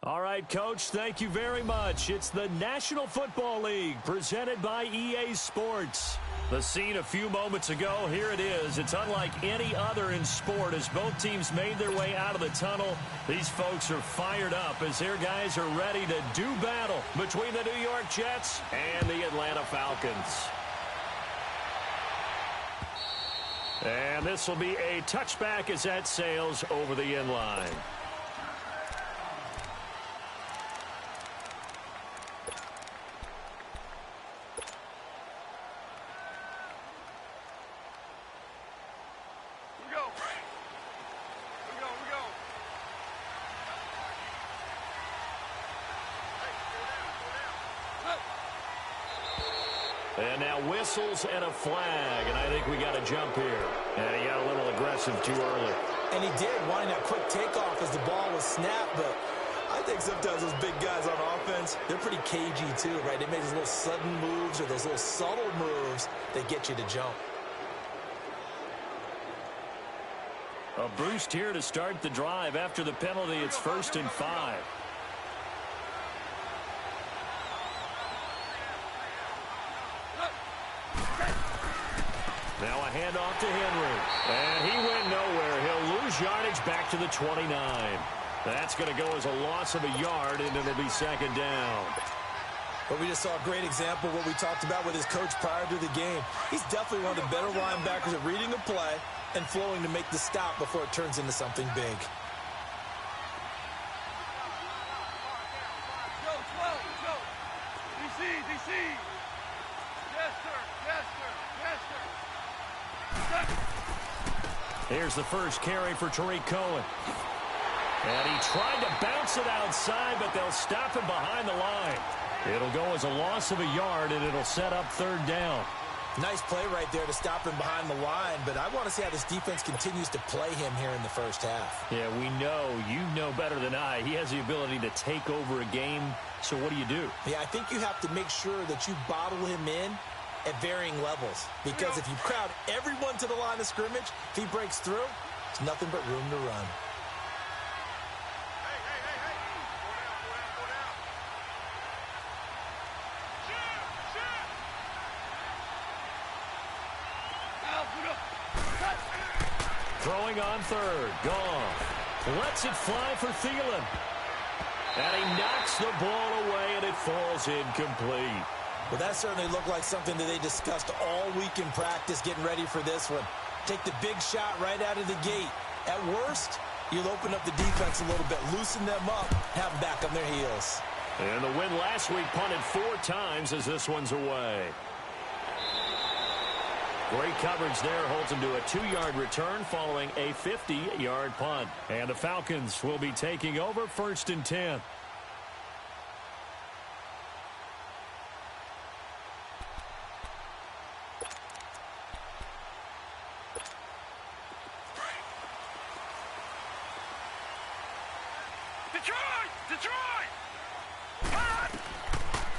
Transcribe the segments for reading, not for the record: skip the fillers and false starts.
All right, Coach, thank you very much. It's the National Football League presented by EA Sports. The scene a few moments ago, here it is. It's unlike any other in sport as both teams made their way out of the tunnel. These folks are fired up as their guys are ready to do battle between the New York Jets and the Atlanta Falcons. And this will be a touchback as that sails over the end line. And now whistles and a flag, and I think we got a jump here. And he got a little aggressive too early. And he did, wanting that quick takeoff as the ball was snapped, but I think sometimes those big guys on offense, they're pretty cagey too, right? They make those little sudden moves or those little subtle moves that get you to jump. A boost here to start the drive. After the penalty, it's 1st and 5. Now a handoff to Henry. And he went nowhere. He'll lose yardage back to the 29. That's going to go as a loss of a yard, and it'll be 2nd down. But we just saw a great example of what we talked about with his coach prior to the game. He's definitely one of the better linebackers at reading a play and flowing to make the stop before it turns into something big. Here's the first carry for Tariq Cohen. And he tried to bounce it outside, but they'll stop him behind the line. It'll go as a loss of a yard, and it'll set up 3rd down. Nice play right there to stop him behind the line, but I want to see how this defense continues to play him here in the first half. Yeah, we know. You know better than I. He has the ability to take over a game, so what do? Yeah, I think you have to make sure that you bottle him in at varying levels, because if you crowd everyone to the line of scrimmage, if he breaks through, it's nothing but room to run. Throwing on 3rd. Goff lets it fly for Thielen. And he knocks the ball away, and it falls incomplete. Well, that certainly looked like something that they discussed all week in practice, getting ready for this one. Take the big shot right out of the gate. At worst, you'll open up the defense a little bit, loosen them up, have them back on their heels. And the win last week punted 4 times as this one's away. Great coverage there, holds him to a 2-yard return following a 50-yard punt. And the Falcons will be taking over 1st and 10.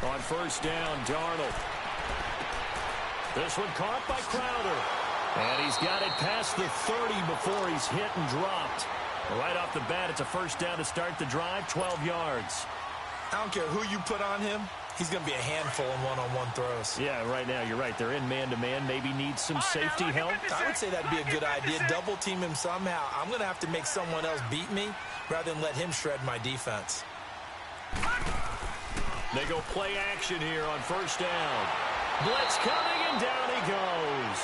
On 1st down, Darnold. This one caught by Crowder. And he's got it past the 30 before he's hit and dropped. Right off the bat, it's a 1st down to start the drive, 12 yards. I don't care who you put on him. He's going to be a handful in one-on-one throws. Yeah, right now, you're right. They're in man-to-man. Maybe needs some safety help. I would say that'd be a good idea. Double team him somehow. I'm going to have to make someone else beat me rather than let him shred my defense. They go play action here on 1st down. Blitz coming, and down he goes.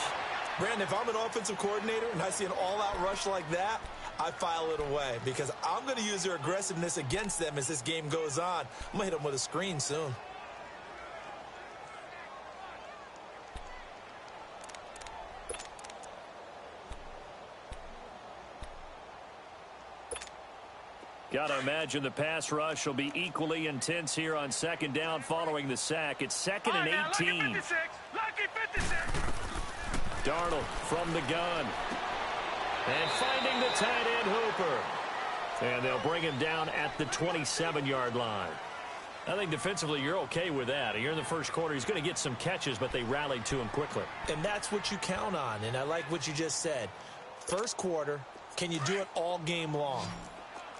Brandon, if I'm an offensive coordinator and I see an all-out rush like that, I file it away because I'm going to use their aggressiveness against them as this game goes on. I'm going to hit them with a screen soon. Got to imagine the pass rush will be equally intense here on 2nd down following the sack. It's 2nd and 18. Lucky 56. Darnold from the gun. And finding the tight end Hooper. And they'll bring him down at the 27-yard line. I think defensively you're okay with that. Here in the first quarter, he's going to get some catches, but they rallied to him quickly. And that's what you count on, and I like what you just said. First quarter, can you do it all game long?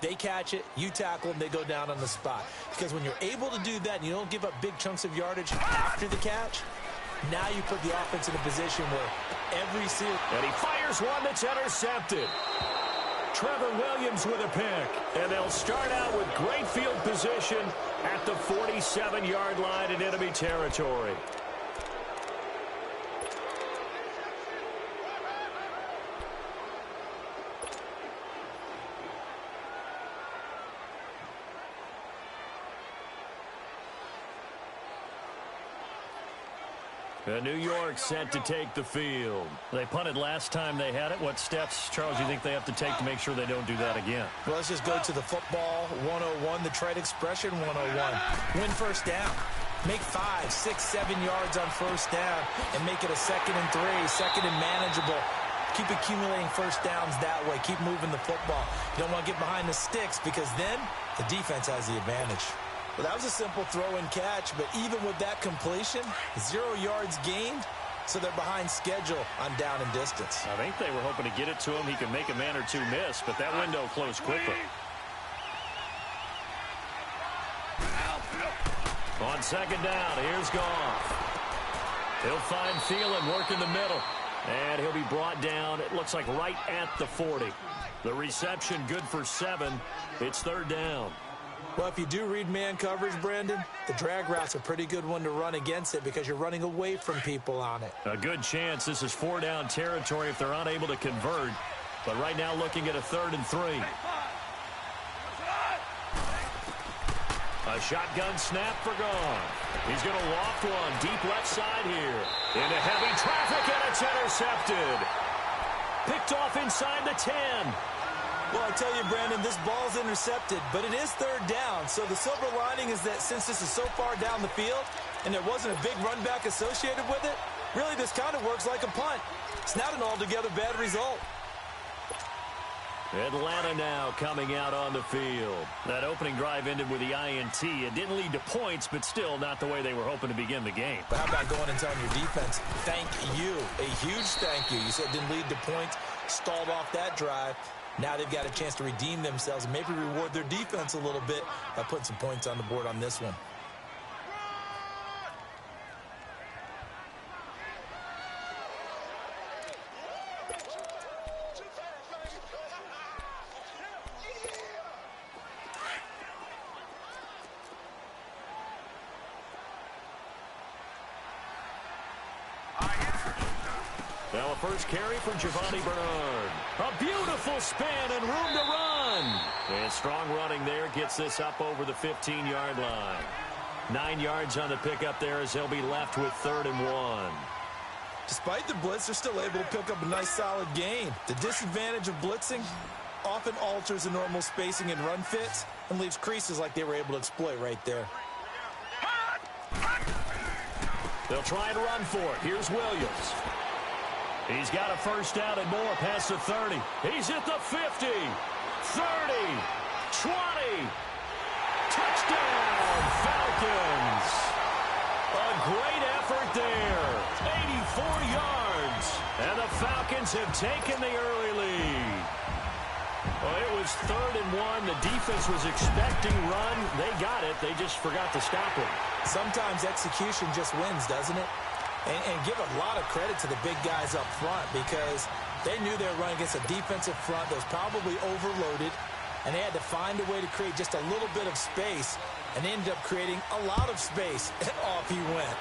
They catch it, you tackle them, they go down on the spot. Because when you're able to do that and you don't give up big chunks of yardage after the catch, now you put the offense in a position where every series... And he fires one that's intercepted. Trevor Williams with a pick. And they'll start out with great field position at the 47-yard line in enemy territory. New York set to take the field. They punted last time they had it. What steps, Charles, do you think they have to take to make sure they don't do that again? Well, let's just go to the football 101, the trade expression 101. Win first down. Make 5, 6, 7 yards on first down and make it a 2nd and 3, 2nd and manageable. Keep accumulating first downs that way. Keep moving the football. You don't want to get behind the sticks because then the defense has the advantage. Well, that was a simple throw and catch, but even with that completion, 0 yards gained, so they're behind schedule on down and distance. I think they were hoping to get it to him. He could make a man or two miss, but that window closed quickly. On second down, here's Goff. He'll find Thielen, work in the middle, and he'll be brought down, it looks like right at the 40. The reception good for 7. It's third down. Well, if you do read man coverage, Brandon, the drag route's a pretty good one to run against it because you're running away from people on it. A good chance this is 4-down territory if they're unable to convert. But right now looking at a 3rd and 3. A shotgun snap for Goff. He's going to loft one deep left side here. Into heavy traffic, and it's intercepted. Picked off inside the 10. Well, I tell you, Brandon, this ball's intercepted, but it is third down. So the silver lining is that since this is so far down the field and there wasn't a big run back associated with it, really this kind of works like a punt. It's not an altogether bad result. Atlanta now coming out on the field. That opening drive ended with the INT. It didn't lead to points, but still not the way they were hoping to begin the game. But how about going and telling your defense, thank you, a huge thank you. You said it didn't lead to points, stalled off that drive. Now they've got a chance to redeem themselves and maybe reward their defense a little bit by putting some points on the board on this one. Now a first carry from Giovanni Bernard. A beautiful spin and room to run. And strong running there gets this up over the 15-yard line. 9 yards on the pickup there as they'll be left with 3rd and 1. Despite the blitz, they're still able to pick up a nice solid gain. The disadvantage of blitzing often alters the normal spacing and run fits and leaves creases like they were able to exploit right there. They'll try and run for it. Here's Williams. He's got a first down and more past the 30. He's at the 50, 30, 20. Touchdown, Falcons. A great effort there. 84 yards. And the Falcons have taken the early lead. Well, it was 3rd and 1. The defense was expecting run. They got it. They just forgot to stop it. Sometimes execution just wins, doesn't it? And give a lot of credit to the big guys up front because they knew they were running against a defensive front that was probably overloaded, and they had to find a way to create just a little bit of space, and they ended up creating a lot of space, and off he went.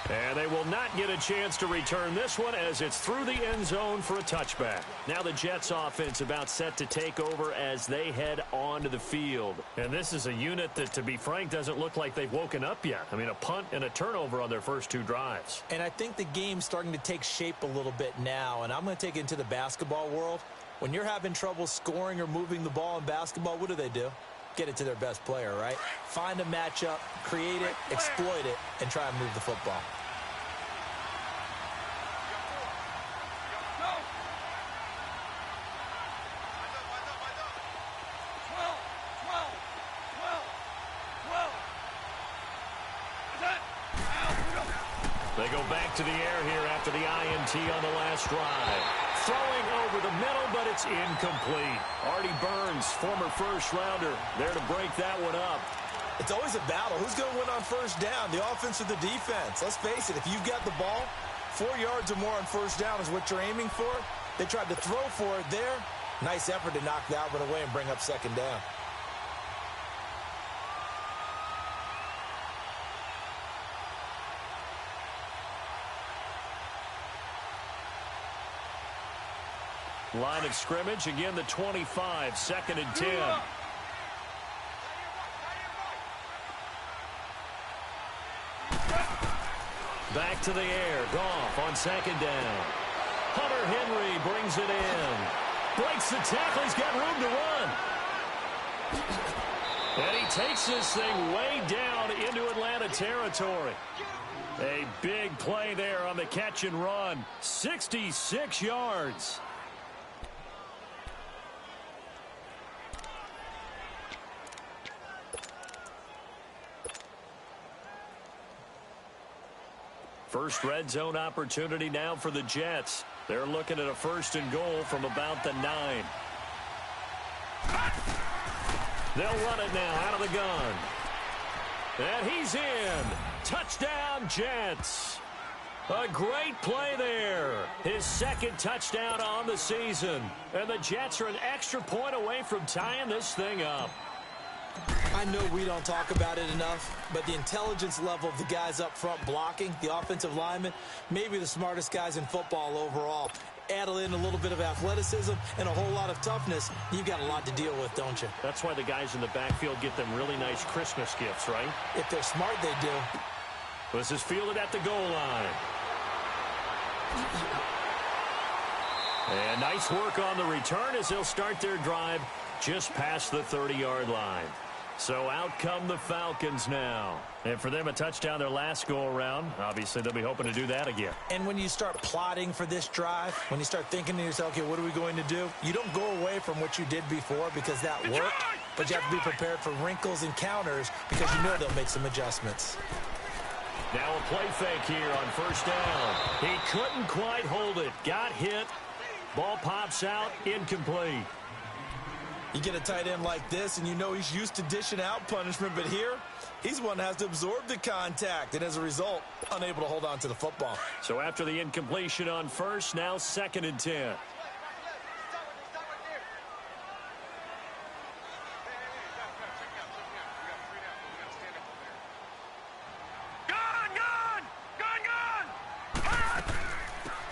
And they will not get a chance to return this one as it's through the end zone for a touchback. Now the Jets offense about set to take over as they head onto the field. And this is a unit that, to be frank, doesn't look like they've woken up yet. I mean, a punt and a turnover on their first 2 drives. And I think the game's starting to take shape a little bit now, and I'm going to take it into the basketball world. When you're having trouble scoring or moving the ball in basketball, what do? Get it to their best player, right? Find a matchup, create it, exploit it, and try and move the football. They go back to the air here after the INT on the last drive. Throwing over the middle, but it's incomplete. Artie Burns, former first-rounder, there to break that one up. It's always a battle. Who's going to win on first down, the offense or the defense? Let's face it, if you've got the ball, 4 yards or more on first down is what you're aiming for. They tried to throw for it there. Nice effort to knock that one away and bring up second down. Line of scrimmage, again the 25, second and 10. Back to the air, Goff on second down. Hunter Henry brings it in. Breaks the tackle, he's got room to run. And he takes this thing way down into Atlanta territory. A big play there on the catch and run. 66 yards. First red zone opportunity now for the Jets. They're looking at a first and goal from about the 9. They'll run it now out of the gun. And he's in. Touchdown, Jets. A great play there. His second touchdown on the season. And the Jets are an extra point away from tying this thing up. I know we don't talk about it enough, but the intelligence level of the guys up front blocking, the offensive linemen, maybe the smartest guys in football overall. Add in a little bit of athleticism and a whole lot of toughness, you've got a lot to deal with, don't you? That's why the guys in the backfield get them really nice Christmas gifts, right? If they're smart, they do. This is fielded at the goal line. And nice work on the return as they'll start their drive just past the 30-yard line. So out come the Falcons now. And for them, a touchdown their last go-around. Obviously, they'll be hoping to do that again. And when you start plotting for this drive, when you start thinking to yourself, okay, what are we going to do? You don't go away from what you did before because that worked, but you have to be prepared for wrinkles and counters because you know they'll make some adjustments. Now a play fake here on first down. He couldn't quite hold it. Got hit. Ball pops out. Incomplete. You get a tight end like this, and you know he's used to dishing out punishment, but here, he's one that has to absorb the contact, and as a result, unable to hold on to the football. So after the incompletion on first, now second and 10.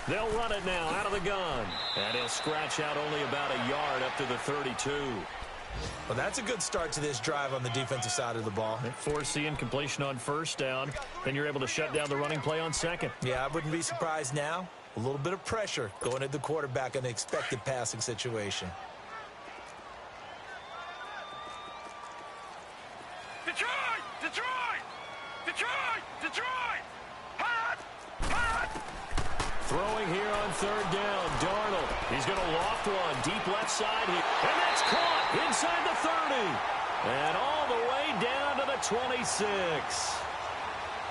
They'll run it now out of the gun. And he'll scratch out only about a yard up to the 32. Well, that's a good start to this drive on the defensive side of the ball. They force the incompletion on first down. Then you're able to shut down the running play on second. Yeah, I wouldn't be surprised now. A little bit of pressure going at the quarterback in an expected passing situation. Detroit! Detroit! Detroit! Detroit! Hot! Hot! Throwing here on third down. Darnold. He's going to loft one. Deep left side here. And that's caught inside the 30. And all the way down to the 26.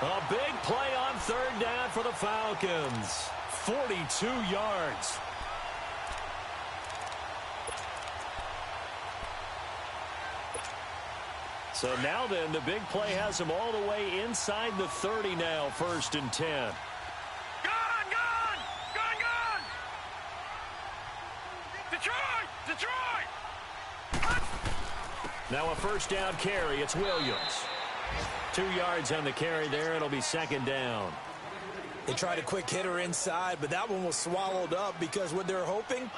A big play on third down for the Falcons. 42 yards. So now then, the big play has them all the way inside the 30 now, first and 10. Detroit! Now a first down carry. It's Williams. 2 yards on the carry there. It'll be second down. They tried a quick hitter inside, but that one was swallowed up because what they're hoping,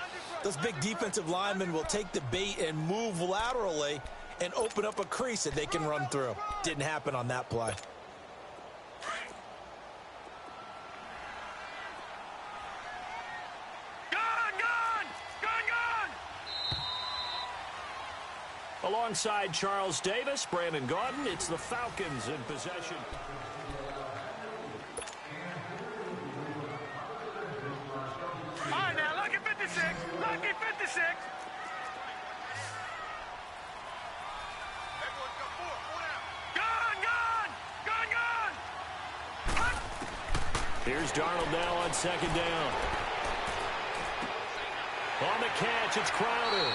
those big defensive linemen will take the bait and move laterally and open up a crease that they can run through. Didn't happen on that play. Alongside Charles Davis, Brandon Gaudin, it's the Falcons in possession. All right, now, lucky 56. Lucky 56. Gun, gun! Gun, gun! Here's Darnold now on second down. On the catch, it's Crowder.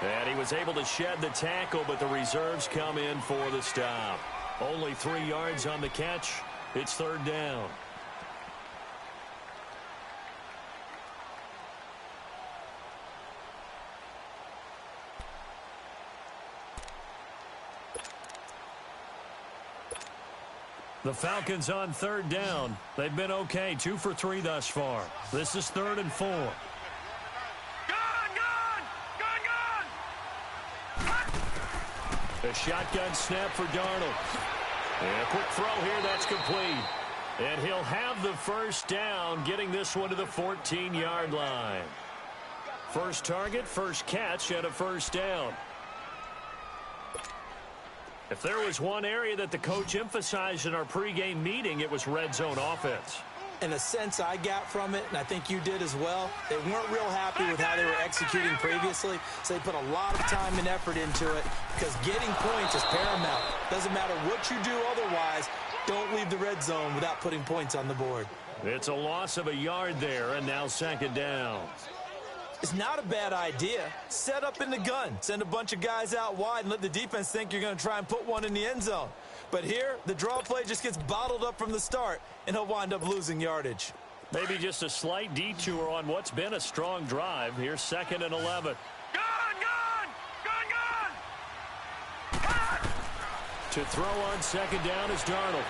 And he was able to shed the tackle, but the reserves come in for the stop. Only 3 yards on the catch. It's third down. The Falcons on third down. They've been okay, 2 for 3 thus far. This is 3rd and 4. A shotgun snap for Darnold. And a quick throw here, that's complete. And he'll have the first down, getting this one to the 14-yard line. First target, first catch, and a first down. If there was one area that the coach emphasized in our pregame meeting, it was red zone offense. And the sense I got from it, and I think you did as well, they weren't real happy with how they were executing previously, so they put a lot of time and effort into it because getting points is paramount. Doesn't matter what you do otherwise, don't leave the red zone without putting points on the board. It's a loss of a yard there, and now second down. It's not a bad idea. Set up in the gun. Send a bunch of guys out wide and let the defense think you're going to try and put one in the end zone. But here, the draw play just gets bottled up from the start, and he'll wind up losing yardage. Maybe just a slight detour on what's been a strong drive. Here's 2nd and 11. To throw on second down is Darnold.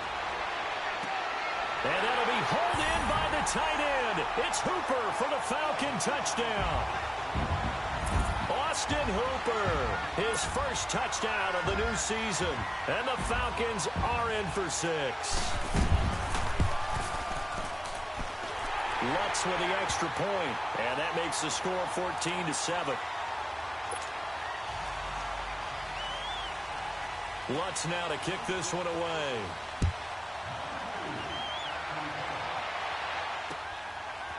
And that'll be hauled in by the tight end. It's Hooper for the Falcon touchdown. Austin Hooper, his first touchdown of the new season. And the Falcons are in for 6. Lutz with the extra point, and that makes the score 14-7. Lutz now to kick this one away.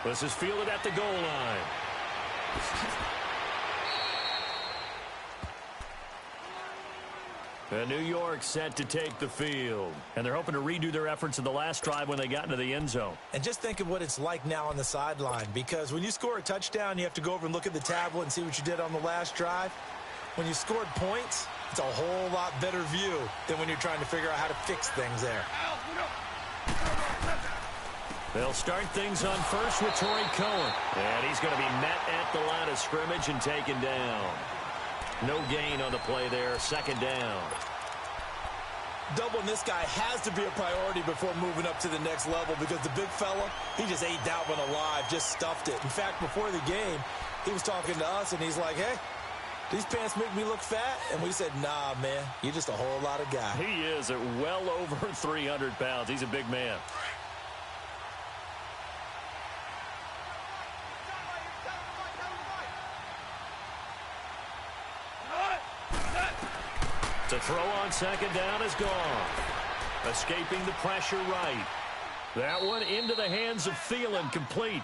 This is fielded at the goal line. And New York set to take the field. And they're hoping to redo their efforts in the last drive when they got into the end zone. And just think of what it's like now on the sideline, because when you score a touchdown, you have to go over and look at the tablet and see what you did on the last drive. When you scored points, it's a whole lot better view than when you're trying to figure out how to fix things there. They'll start things on first with Torrey Cohen. And he's going to be met at the line of scrimmage and taken down. No gain on the play there. Second down. Doubling this guy has to be a priority before moving up to the next level, because the big fella, he just ate that one alive, just stuffed it. In fact, before the game, he was talking to us, and he's like, hey, these pants make me look fat? And we said, nah, man, you're just a whole lot of guy. He is at well over 300 pounds. He's a big man. To throw on second down is gone. Escaping the pressure right. That one into the hands of Thielen, complete.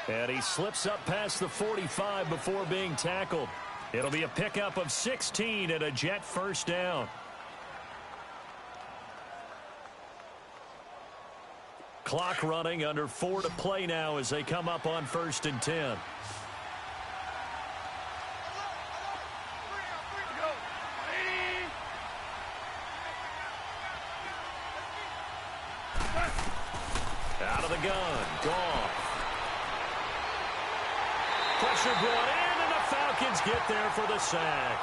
And he slips up past the 45 before being tackled. It'll be a pickup of 16 and a Jet first down. Clock running, under 4 to play now as they come up on 1st and 10. Out of the gun, Goff. Pressure brought in, and the Falcons get there for the sack.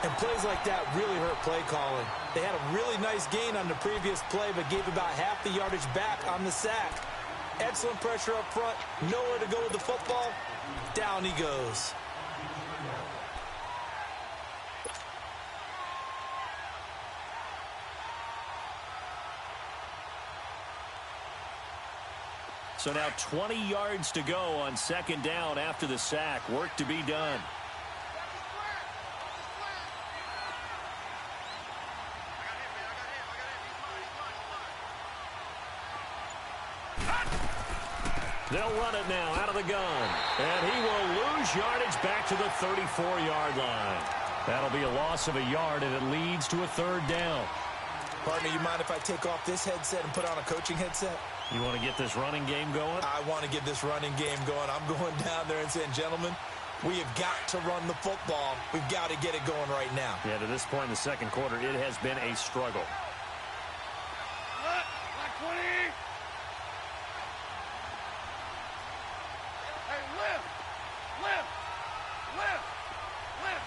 And plays like that really hurt play calling. They had a really nice gain on the previous play, but gave about half the yardage back on the sack. Excellent pressure up front, nowhere to go with the football. Down he goes. So now 20 yards to go on second down after the sack. Work to be done. They'll run it now out of the gun. And he will lose yardage back to the 34-yard line. That'll be a loss of a yard, and it leads to a third down. Partner, you mind if I take off this headset and put on a coaching headset? You want to get this running game going? I want to get this running game going. I'm going down there and saying, gentlemen, we have got to run the football. We've got to get it going right now. Yeah, to this point in the second quarter, it has been a struggle. Like 20. Hey, lift. Lift. Lift. Lift.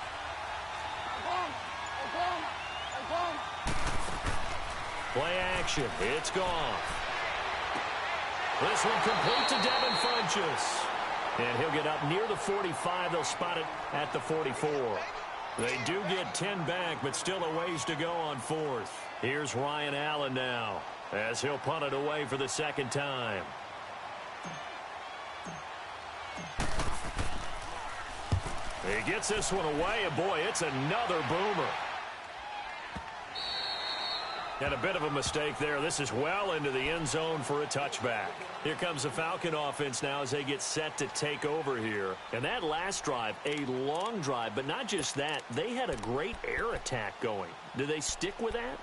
Play action. It's gone. This one complete to Devin Funchess. And he'll get up near the 45. They'll spot it at the 44. They do get 10 back, but still a ways to go on fourth. Here's Ryan Allen now, as he'll punt it away for the second time. He gets this one away, and boy, it's another boomer. And a bit of a mistake there. This is well into the end zone for a touchback. Here comes the Falcon offense now as they get set to take over here. And that last drive, a long drive, but not just that. They had a great air attack going. Do they stick with that?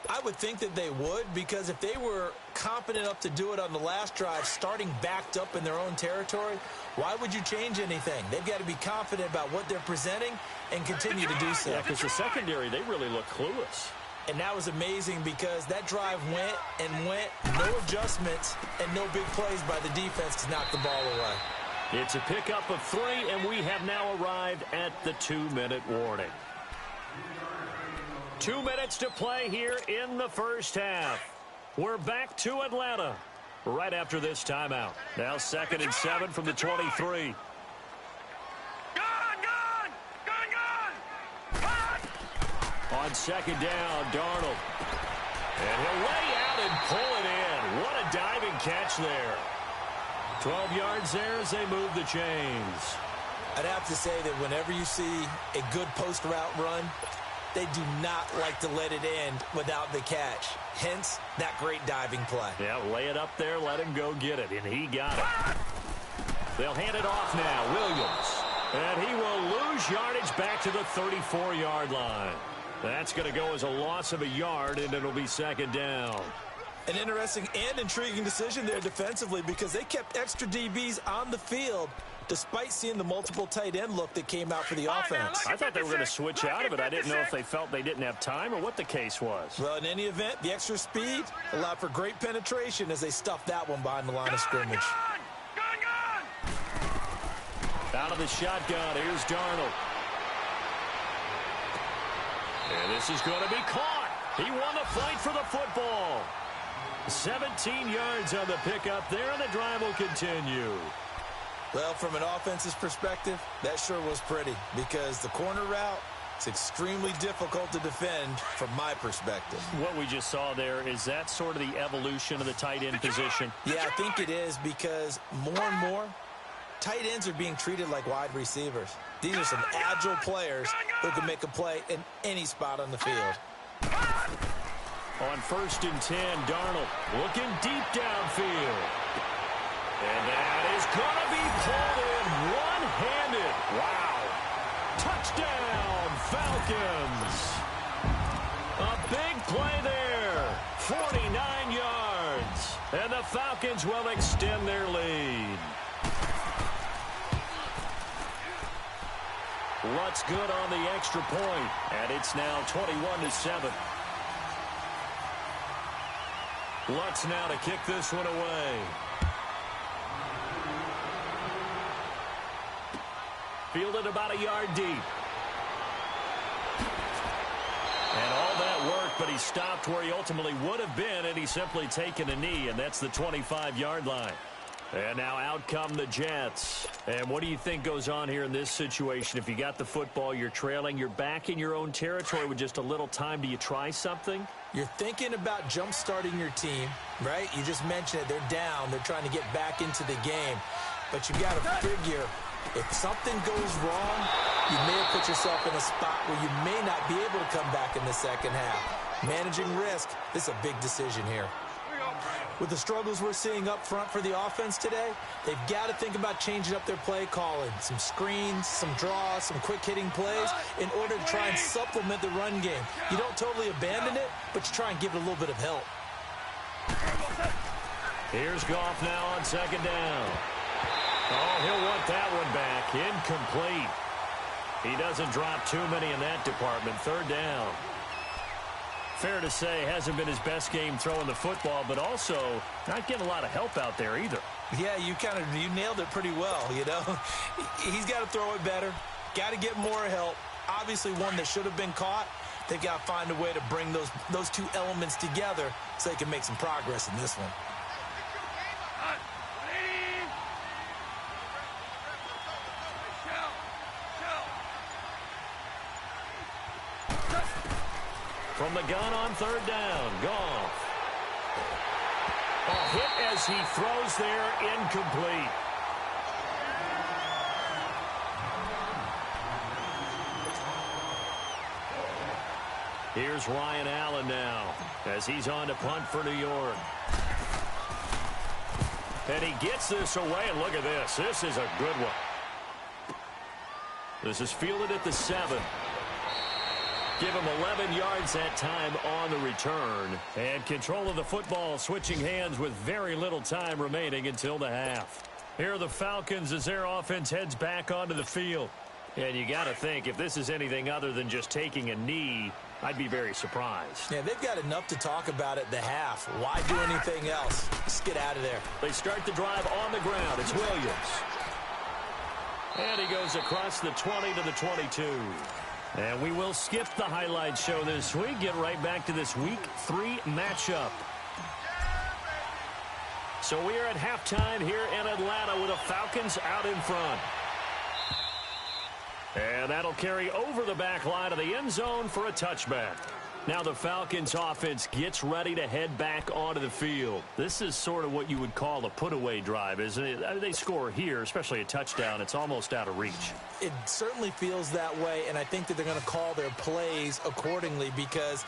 I would think that they would, because if they were confident enough to do it on the last drive, starting backed up in their own territory, why would you change anything? They've got to be confident about what they're presenting and continue to do so. Yeah, because the secondary, they really look clueless. And that was amazing because that drive went and went, no adjustments and no big plays by the defense to knock the ball away. It's a pickup of 3, and we have now arrived at the 2-minute warning. 2 minutes to play here in the first half. We're back to Atlanta right after this timeout. Now 2nd and 7 from the 23. On second down, Darnold. And he'll lay out and pull it in. What a diving catch there. 12 yards there as they move the chains. I'd have to say that whenever you see a good post route run, they do not like to let it end without the catch. Hence, that great diving play. Yeah, lay it up there, let him go get it, and he got it. They'll hand it off now, Williams. And he will lose yardage back to the 34-yard line. That's going to go as a loss of a yard, and it'll be second down. An interesting and intriguing decision there defensively because they kept extra DBs on the field despite seeing the multiple tight end look that came out for the offense. I thought they were going to switch out of it. I didn't know if they felt they didn't have time or what the case was. Well, in any event, the extra speed allowed for great penetration as they stuffed that one behind the line of scrimmage. Out of the shotgun, here's Darnold. And this is going to be caught. He won the fight for the football. 17 yards on the pickup there, and the drive will continue. Well, from an offense's perspective, that sure was pretty because the corner route is extremely difficult to defend from my perspective. What we just saw there, is that sort of the evolution of the tight end position? Yeah, I think it is because more and more, tight ends are being treated like wide receivers. These are some agile players who can make a play in any spot on the field. On 1st and 10, Darnold looking deep downfield. And that is going to be pulled in one-handed. Wow. Touchdown, Falcons. A big play there. 49 yards. And the Falcons will extend their lead. Lutz good on the extra point, and it's now 21-7. Lutz now to kick this one away. Fielded about a yard deep. And all that work, but he stopped where he ultimately would have been, and he's simply taken a knee, and that's the 25-yard line. And now out come the Jets. And what do you think goes on here in this situation? If you got the football, you're trailing, you're back in your own territory with just a little time. Do you try something? You're thinking about jump-starting your team, right? You just mentioned it. They're down. They're trying to get back into the game. But you got to figure, if something goes wrong, you may have put yourself in a spot where you may not be able to come back in the second half. Managing risk, this is a big decision here. With the struggles we're seeing up front for the offense today, they've got to think about changing up their play calling. Some screens, some draws, some quick-hitting plays in order to try and supplement the run game. You don't totally abandon it, but you try and give it a little bit of help. Here's Goff now on second down. Oh, he'll want that one back. Incomplete. He doesn't drop too many in that department. Third down. Fair to say, hasn't been his best game throwing the football, but also not getting a lot of help out there either. Yeah, you nailed it pretty well, you know. He's got to throw it better. Got to get more help. Obviously one that should have been caught. They've got to find a way to bring those two elements together so they can make some progress in this one. From the gun on third down, Goff. A hit as he throws there, incomplete. Here's Ryan Allen now as he's on to punt for New York. And he gets this away, and look at this. This is a good one. This is fielded at the 7. Give him 11 yards that time on the return. And control of the football switching hands with very little time remaining until the half. Here are the Falcons as their offense heads back onto the field. And you got to think, if this is anything other than just taking a knee, I'd be very surprised. Yeah, they've got enough to talk about at the half. Why do anything else? Just get out of there. They start the drive on the ground. It's Williams. And he goes across the 20 to the 22. And we will skip the highlight show this week. Get right back to this Week 3 matchup. So we are at halftime here in Atlanta with the Falcons out in front. And that'll carry over the back line of the end zone for a touchback. Now the Falcons offense gets ready to head back onto the field. This is sort of what you would call a put-away drive, isn't it? I mean, they score here, especially a touchdown. It's almost out of reach. It certainly feels that way, and I think that they're going to call their plays accordingly because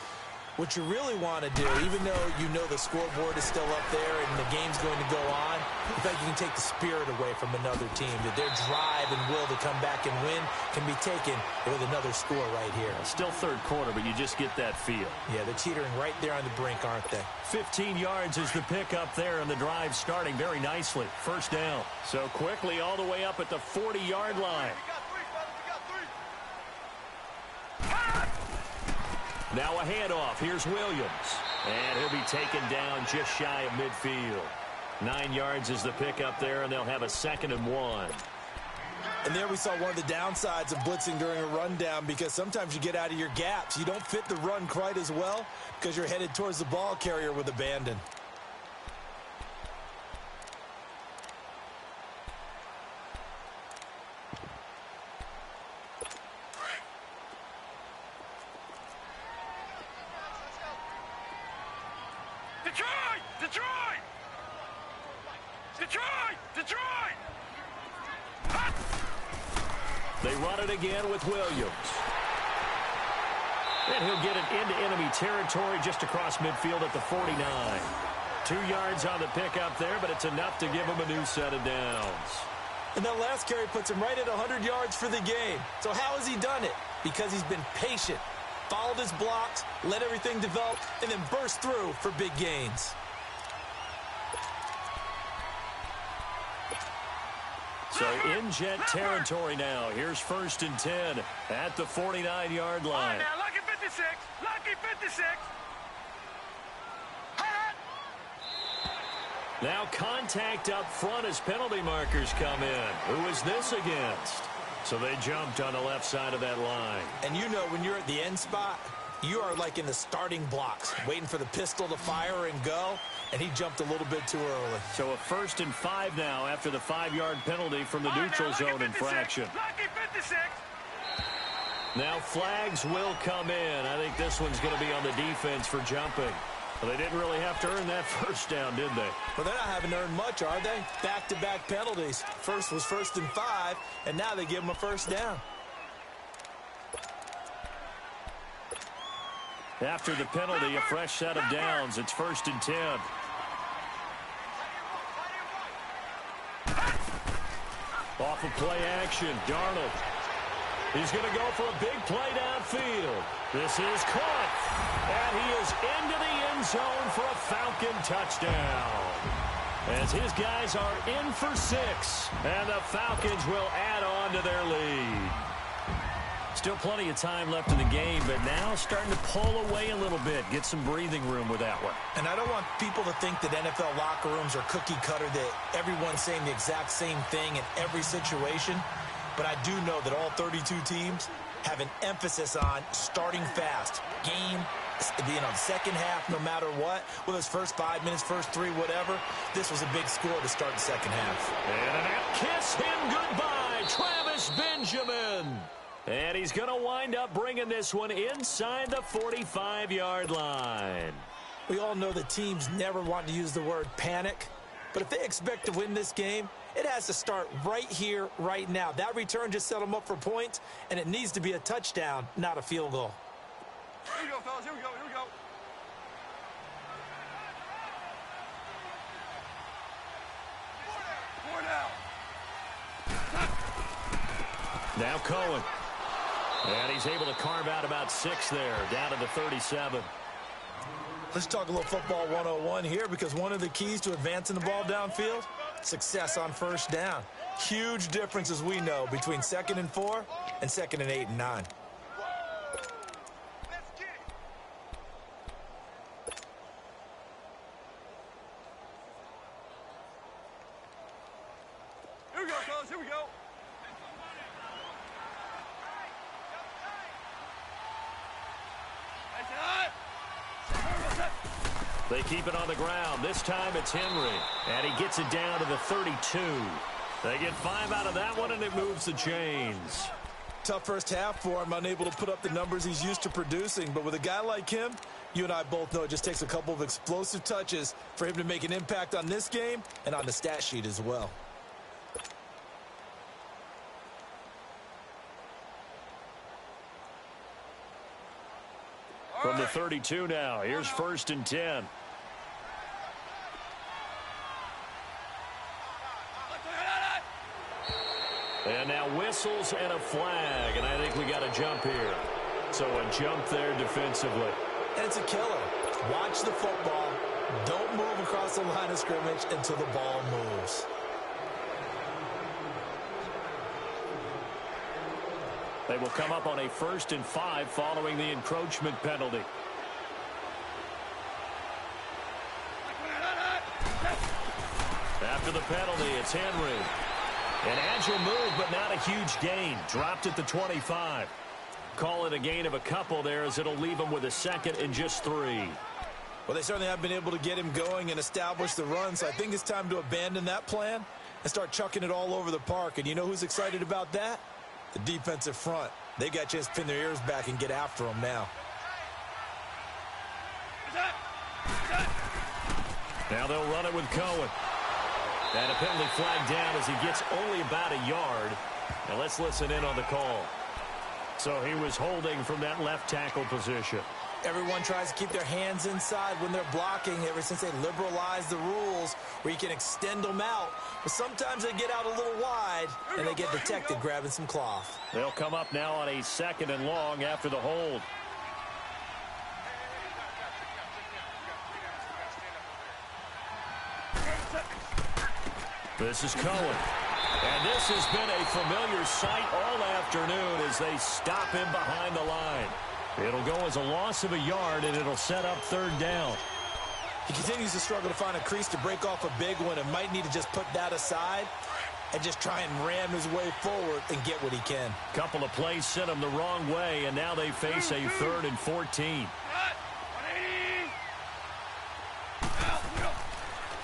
what you really want to do, even though you know the scoreboard is still up there and the game's going to go on, in fact, you can take the spirit away from another team, that their drive and will to come back and win can be taken with another score right here. Still third quarter, but you just get that feel. Yeah, they're teetering right there on the brink, aren't they? 15 yards is the pickup there, and the drive starting very nicely. First down. So quickly all the way up at the 40-yard line. Now a handoff. Here's Williams. And he'll be taken down just shy of midfield. 9 yards is the pickup there, and they'll have a 2nd and 1. And there we saw one of the downsides of blitzing during a rundown because sometimes you get out of your gaps. You don't fit the run quite as well because you're headed towards the ball carrier with abandon. They run it again with Williams. And he'll get it into enemy territory just across midfield at the 49. 2 yards on the pickup there, but it's enough to give him a new set of downs. And that last carry puts him right at 100 yards for the game. So how has he done it? Because he's been patient, followed his blocks, let everything develop, and then burst through for big gains. So in jet territory now. Here's 1st and 10 at the 49-yard line. Now, lucky 56. Lucky 56. Now contact up front as penalty markers come in. Who is this against? So they jumped on the left side of that line. And you know when you're at the end spot, you are like in the starting blocks, waiting for the pistol to fire and go, and he jumped a little bit too early. So a 1st and 5 now after the 5-yard penalty from the neutral zone infraction. Lucky 56. Now flags will come in. I think this one's going to be on the defense for jumping. Well, they didn't really have to earn that first down, did they? Well, they're not having earned much, are they? Back-to-back penalties. First was 1st and 5, and now they give them a first down. After the penalty, a fresh set of downs. It's 1st and 10. Off of play action, Darnold. He's going to go for a big play downfield. This is caught. And he is into the end zone for a Falcon touchdown. as his guys are in for 6. And the Falcons will add on to their lead. Still plenty of time left in the game, but now starting to pull away a little bit. Get some breathing room with that one. And I don't want people to think that NFL locker rooms are cookie cutter, that everyone's saying the exact same thing in every situation. But I do know that all 32 teams have an emphasis on starting fast. Second half, no matter what, whether it's first 5 minutes, first 3, whatever, this was a big score to start the second half. And a kiss him goodbye, Travis Benjamin. And he's going to wind up bringing this one inside the 45-yard line. We all know that teams never want to use the word panic, but if they expect to win this game, it has to start right here, right now. That return just set them up for points, and it needs to be a touchdown, not a field goal. Here we go, fellas. Here we go. Here we go. Four down. Now Cohen. And he's able to carve out about 6 there, down to the 37. Let's talk a little football 101 here, because one of the keys to advancing the ball downfield, success on first down. Huge difference, as we know, between 2nd and 4 and 2nd and 8 and 9. Here we go, fellas. Here we go. They keep it on the ground. This time it's Henry. And he gets it down to the 32. They get 5 out of that one, and it moves the chains. Tough first half for him, unable to put up the numbers he's used to producing. But with a guy like him, you and I both know it just takes a couple of explosive touches for him to make an impact on this game and on the stat sheet as well. From the 32 now, here's 1st and 10. And now whistles and a flag, and I think we got a jump here. So a jump there defensively. And it's a killer. Watch the football. Don't move across the line of scrimmage until the ball moves. They will come up on a 1st and 5 following the encroachment penalty. After the penalty, it's Henry. An agile move, but not a huge gain. Dropped at the 25. Call it a gain of a couple there, as it'll leave him with a 2nd and just 3. Well, they certainly have been able to get him going and establish the run, so I think it's time to abandon that plan and start chucking it all over the park. And you know who's excited about that? The defensive front. They got a chance to pin their ears back and get after him now. Now they'll run it with Cohen. And a penalty flag down as he gets only about a yard. Now let's listen in on the call. So he was holding from that left tackle position. Everyone tries to keep their hands inside when they're blocking ever since they liberalized the rules where you can extend them out. But sometimes they get out a little wide and they get detected grabbing some cloth. They'll come up now on a 2nd and long after the hold. This is Cohen. And this has been a familiar sight all afternoon as they stop him behind the line. It'll go as a loss of a yard, and it'll set up 3rd down. He continues to struggle to find a crease to break off a big one and might need to just put that aside and just try and ram his way forward and get what he can. Couple of plays sent him the wrong way, and now they face a 3rd and 14.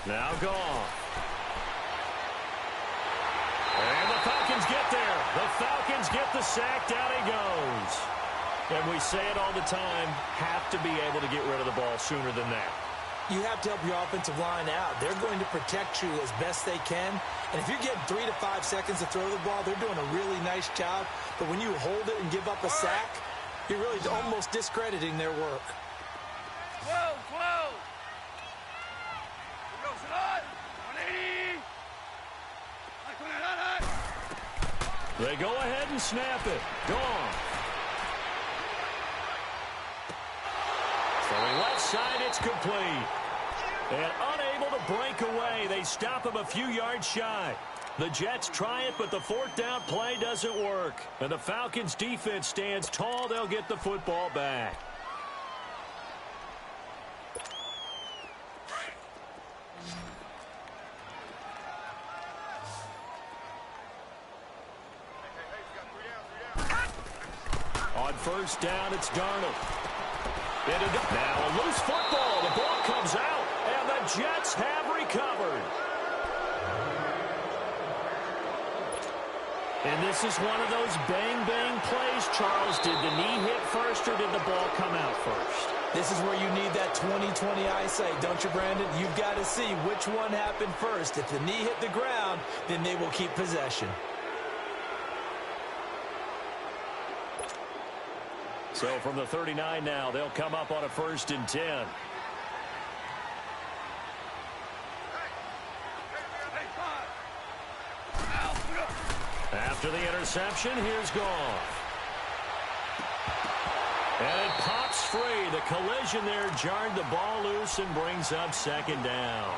Now gone. And the Falcons get there. The Falcons get the sack. Down he goes. And we say it all the time, have to be able to get rid of the ball sooner than that. You have to help your offensive line out. They're going to protect you as best they can. And if you're getting 3 to 5 seconds to throw the ball, they're doing a really nice job. But when you hold it and give up a sack, you're really almost discrediting their work. 12, 12. Here goes it on. 180. They go ahead and snap it. Gone. Throwing left side, it's complete. And unable to break away. They stop him a few yards shy. The Jets try it, but the fourth down play doesn't work. And the Falcons' defense stands tall. They'll get the football back. On first down, it's Darnold. Now a loose football. The ball comes out, and the Jets have recovered. And this is one of those bang-bang plays, Charles. Did the knee hit first, or did the ball come out first? This is where you need that 20/20 eyesight, don't you, Brandon? You've got to see which one happened first. If the knee hit the ground, then they will keep possession. So from the 39 now, they'll come up on a 1st and 10. After the interception, here's Goff. And it pops free. The collision there jarred the ball loose and brings up 2nd down.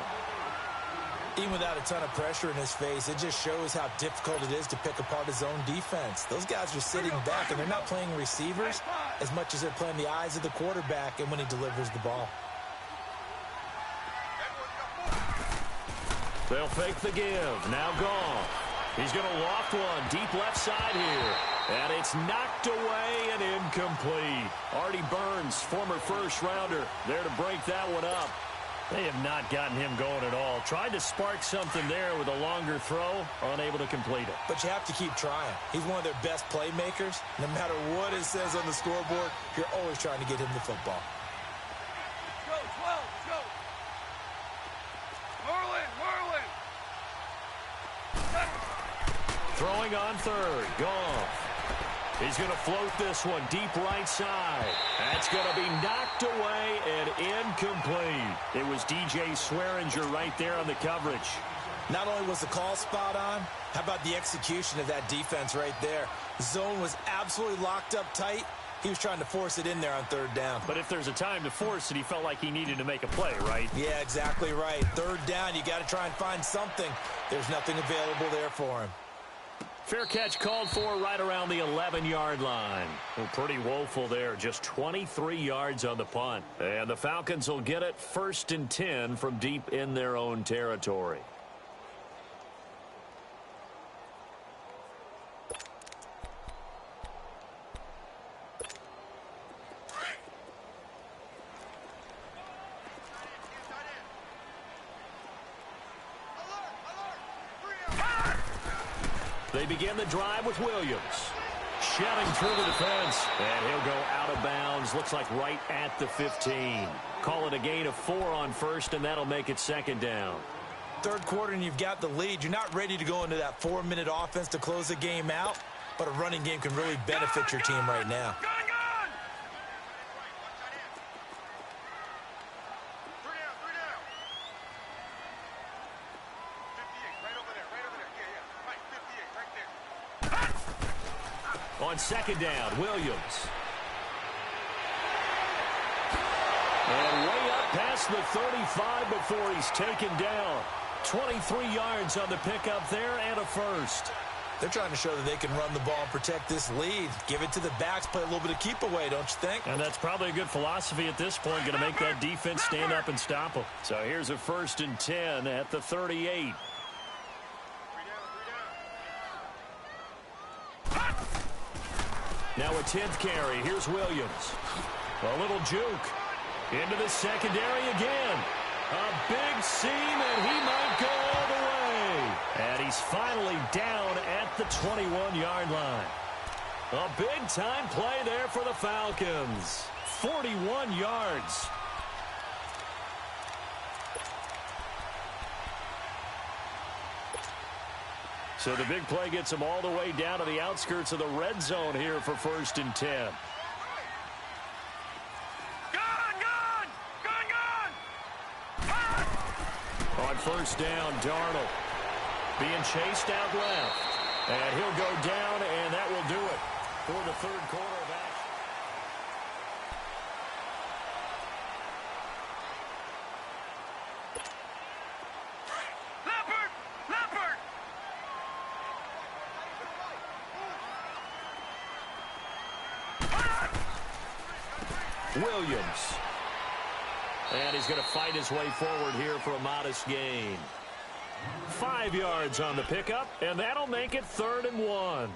Even without a ton of pressure in his face, it just shows how difficult it is to pick apart his own defense. Those guys are sitting back, and they're not playing receivers as much as they're playing the eyes of the quarterback and when he delivers the ball. They'll fake the give. Now Goff. He's going to loft one deep left side here. And it's knocked away and incomplete. Artie Burns, former first-rounder, there to break that one up. They have not gotten him going at all. Tried to spark something there with a longer throw, unable to complete it. But you have to keep trying. He's one of their best playmakers. No matter what it says on the scoreboard, you're always trying to get him the football. Go, 12, go. Merlin. Throwing on 3rd. Goff. He's going to float this one deep right side. That's going to be knocked away and incomplete. It was DJ Swearinger right there on the coverage. Not only was the call spot on, how about the execution of that defense right there? The zone was absolutely locked up tight. He was trying to force it in there on 3rd down. But if there's a time to force it, he felt like he needed to make a play, right? Yeah, exactly right. 3rd down, you got to try and find something. There's nothing available there for him. Fair catch called for right around the 11-yard line. Well, pretty woeful there. Just 23 yards on the punt. And the Falcons will get it 1st and 10 from deep in their own territory. They begin the drive with Williams. Shedding through the defense. And he'll go out of bounds. Looks like right at the 15. Call it a gain of 4 on 1st, and that'll make it 2nd down. 3rd quarter, and you've got the lead. You're not ready to go into that 4-minute offense to close the game out, but a running game can really benefit your team right now. On 2nd down, Williams. And way up past the 35 before he's taken down. 23 yards on the pickup there and a 1st. They're trying to show that they can run the ball and protect this lead. Give it to the backs, play a little bit of keep away, don't you think? And that's probably a good philosophy at this point, going to make that defense stand up and stop them. So here's a 1st and 10 at the 38. Now a 10th carry. Here's Williams. A little juke. Into the secondary again. A big seam, and he might go all the way. And he's finally down at the 21-yard line. A big-time play there for the Falcons. 41 yards. So the big play gets him all the way down to the outskirts of the red zone here for 1st and 10. On 1st down, Darnold being chased out left. And he'll go down, and that will do it for the 3rd quarter of action. Williams. And he's going to fight his way forward here for a modest gain. 5 yards on the pickup, and that'll make it 3rd and 1.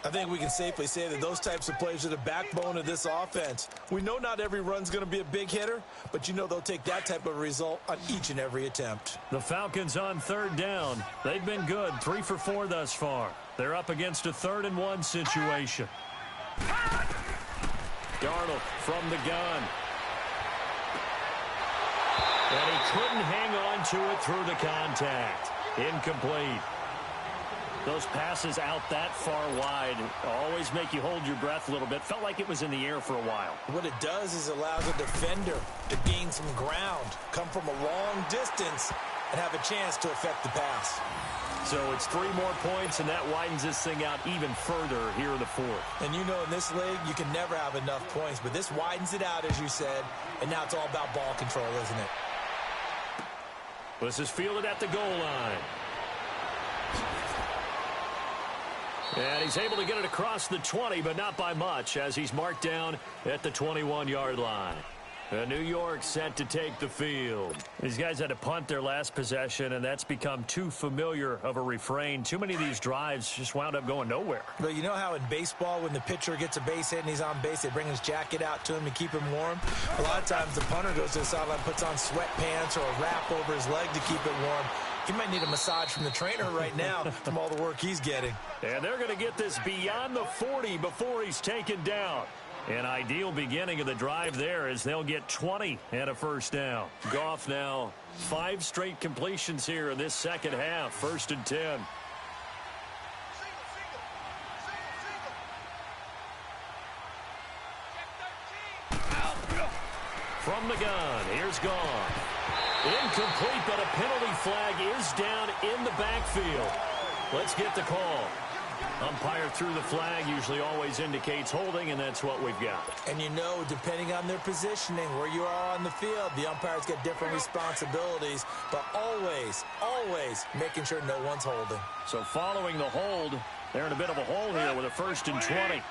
I think we can safely say that those types of plays are the backbone of this offense. We know not every run's going to be a big hitter, but you know they'll take that type of result on each and every attempt. The Falcons on 3rd down. They've been good, 3 for 4 thus far. They're up against a 3rd and 1 situation. Darnold from the gun. And he couldn't hang on to it through the contact. Incomplete. Those passes out that far wide always make you hold your breath a little bit. Felt like it was in the air for a while. What it does is allows a defender to gain some ground, come from a long distance, and have a chance to affect the pass. So it's 3 more points, and that widens this thing out even further here in the 4th. And you know in this league, you can never have enough points, but this widens it out, as you said, and now it's all about ball control, isn't it? This is fielded at the goal line. And he's able to get it across the 20, but not by much, as he's marked down at the 21-yard line. New York set to take the field. These guys had to punt their last possession, and that's become too familiar of a refrain. Too many of these drives just wound up going nowhere. But you know how in baseball, when the pitcher gets a base hit and he's on base, they bring his jacket out to him to keep him warm? A lot of times the punter goes to the sideline, puts on sweatpants or a wrap over his leg to keep it warm. He might need a massage from the trainer right now from all the work he's getting. And they're going to get this beyond the 40 before he's taken down. An ideal beginning of the drive there as they'll get 20 and a first down. Goff now 5 straight completions here in this second half. 1st and 10. From the gun, here's Goff. Incomplete, but a penalty flag is down in the backfield. Let's get the call. Umpire threw the flag, usually always indicates holding, and that's what we've got. And you know, depending on their positioning, where you are on the field, the umpires get different responsibilities, but always, always making sure no one's holding. So following the hold, they're in a bit of a hole here with a 1st and 20.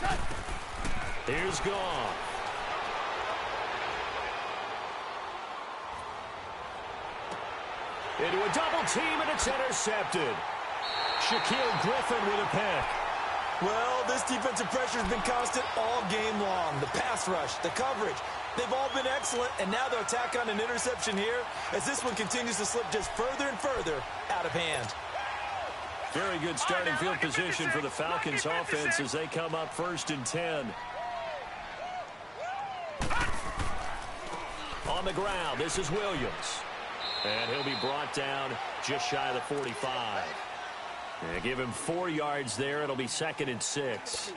11. Here's Goff. Into a double team, and it's intercepted. Shaquille Griffin with a pick. Well, this defensive pressure has been constant all game long. The pass rush, the coverage, they've all been excellent, and now they'll tack on an interception here as this one continues to slip just further and further out of hand. Very good starting field position for the Falcons offense as they come up 1st and 10. On the ground, this is Williams. And he'll be brought down just shy of the 45. And give him 4 yards there. It'll be 2nd and 6.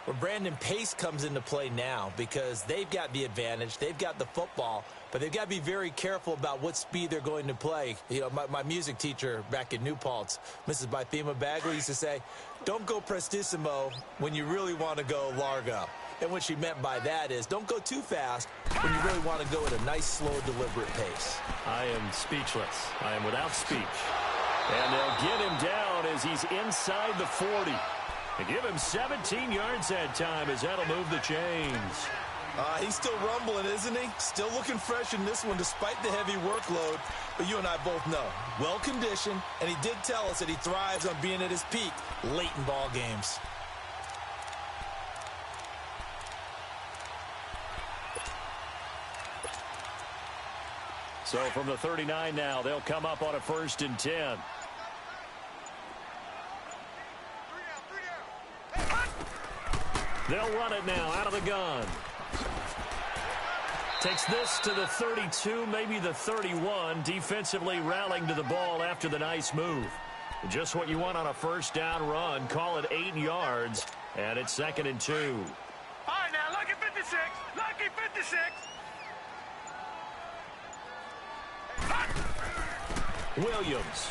Well, Brandon, pace comes into play now because they've got the advantage. They've got the football, but they've got to be very careful about what speed they're going to play. You know, my music teacher back in New Paltz, Mrs. Bythema Bagley, used to say, don't go prestissimo when you really want to go largo. And what she meant by that is don't go too fast when you really want to go at a nice, slow, deliberate pace. I am speechless. I am without speech. And they'll get him down as he's inside the 40. And give him 17 yards that time as that'll move the chains. He's still rumbling, isn't he? Still looking fresh in this one despite the heavy workload. But you and I both know, well-conditioned, and he did tell us that he thrives on being at his peak late in ball games. So from the 39 now, they'll come up on a 1st and 10. They'll run it now out of the gun. Takes this to the 32, maybe the 31. Defensively rallying to the ball after the nice move. Just what you want on a 1st down run. Call it 8 yards, and it's 2nd and 2. All right, now, lucky 56. Lucky 56. Williams.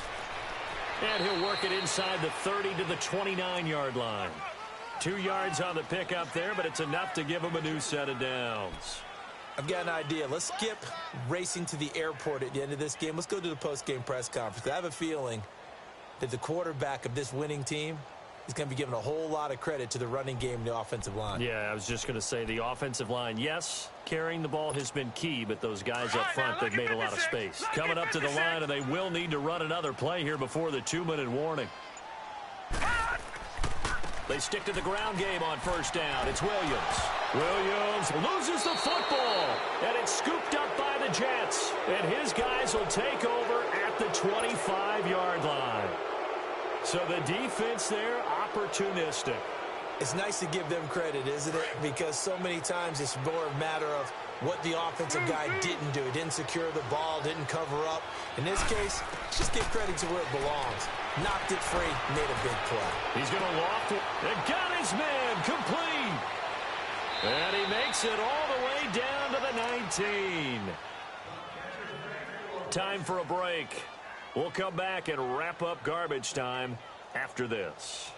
And he'll work it inside the 30 to the 29-yard line. 2 yards on the pickup there, but it's enough to give him a new set of downs. I've got an idea. Let's skip racing to the airport at the end of this game. Let's go to the post-game press conference. I have a feeling that the quarterback of this winning team he's going to be giving a whole lot of credit to the running game and the offensive line. Yeah, I was just going to say the offensive line, yes, carrying the ball has been key, but those guys up front, they've made a lot of space. Coming up to the line, and they will need to run another play here before the 2-minute warning. They stick to the ground game on first down. It's Williams. Williams loses the football, and it's scooped up by the Jets. And his guys will take over at the 25-yard line. So the defense there, opportunistic. It's nice to give them credit, isn't it? Because so many times it's more a matter of what the offensive guy didn't do. He didn't secure the ball, didn't cover up. In this case, just give credit to where it belongs. Knocked it free, made a big play. He's going to loft it and got his man complete. And he makes it all the way down to the 19. Time for a break. We'll come back and wrap up garbage time after this.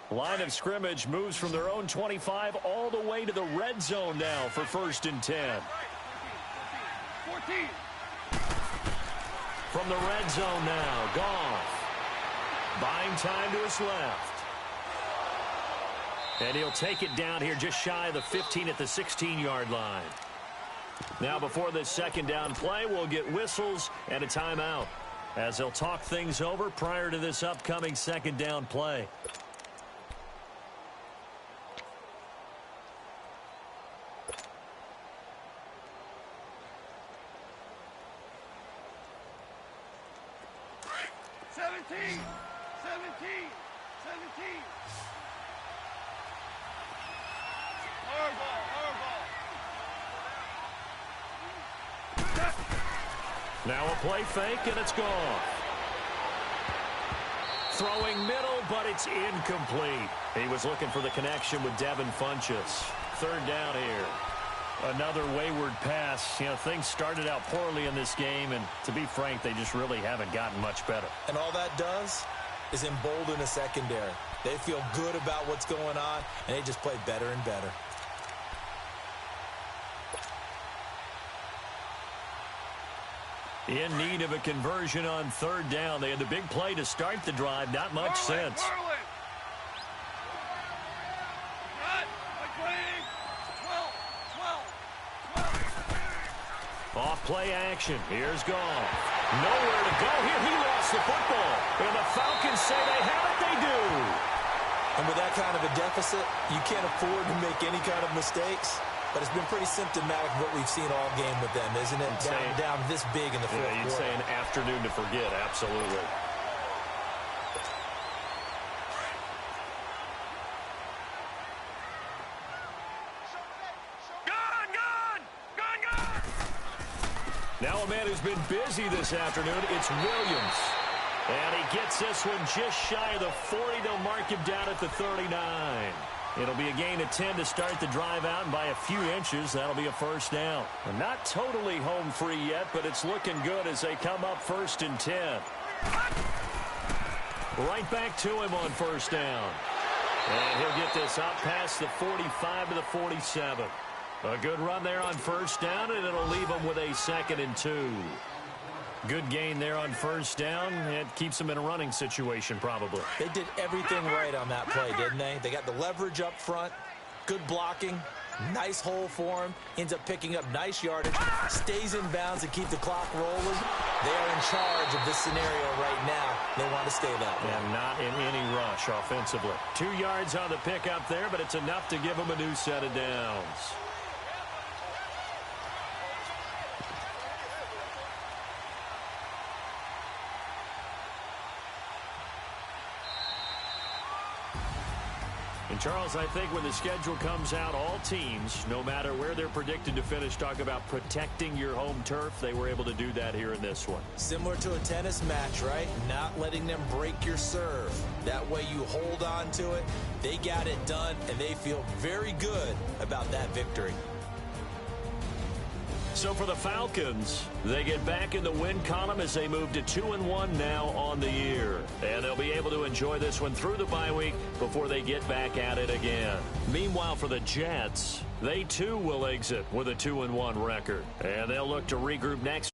Line of scrimmage moves from their own 25 all the way to the red zone now for 1st and 10. 14. From the red zone now, Goff. Buying time to his left. And he'll take it down here just shy of the 15 at the 16-yard line. Now before this second down play, we'll get whistles and a timeout as they'll talk things over prior to this upcoming second down play. Now a play fake, and it's gone. Throwing middle, but it's incomplete. He was looking for the connection with Devin Funchess. 3rd down here. Another wayward pass. You know, things started out poorly in this game, and to be frank, they just really haven't gotten much better. And all that does is embolden the secondary. They feel good about what's going on, and they just play better and better. In need of a conversion on 3rd down. They had the big play to start the drive. Not much sense. Off play action. Here's Goff. Nowhere to go here. He lost the football. And the Falcons say they have it. They do. And with that kind of a deficit, you can't afford to make any kind of mistakes. But it's been pretty symptomatic of what we've seen all game with them, isn't it? Down this big in the fourth quarter. You'd say an afternoon to forget, absolutely. Gone! Now a man who's been busy this afternoon, it's Williams. And he gets this one just shy of the 40. They'll mark him down at the 39. It'll be a gain of 10 to start the drive out, and by a few inches, that'll be a 1st down. Not totally home free yet, but it's looking good as they come up 1st and 10. Right back to him on 1st down. And he'll get this up past the 45 to the 47. A good run there on 1st down, and it'll leave him with a 2nd and 2. Good gain there on 1st down. It keeps them in a running situation, probably. They did everything right on that play, didn't they? They got the leverage up front, good blocking, nice hole for him, ends up picking up nice yardage, stays in bounds to keep the clock rolling. They are in charge of this scenario right now. They want to stay that way. And not in any rush offensively. 2 yards on the pickup there, but it's enough to give them a new set of downs. And Charles, I think when the schedule comes out, all teams, no matter where they're predicted to finish, talk about protecting your home turf. They were able to do that here in this one. Similar to a tennis match, right? Not letting them break your serve. That way you hold on to it. They got it done, and they feel very good about that victory. So for the Falcons, they get back in the win column as they move to 2-1 now on the year. And they'll be able to enjoy this one through the bye week before they get back at it again. Meanwhile, for the Jets, they too will exit with a 2-1 record. And they'll look to regroup next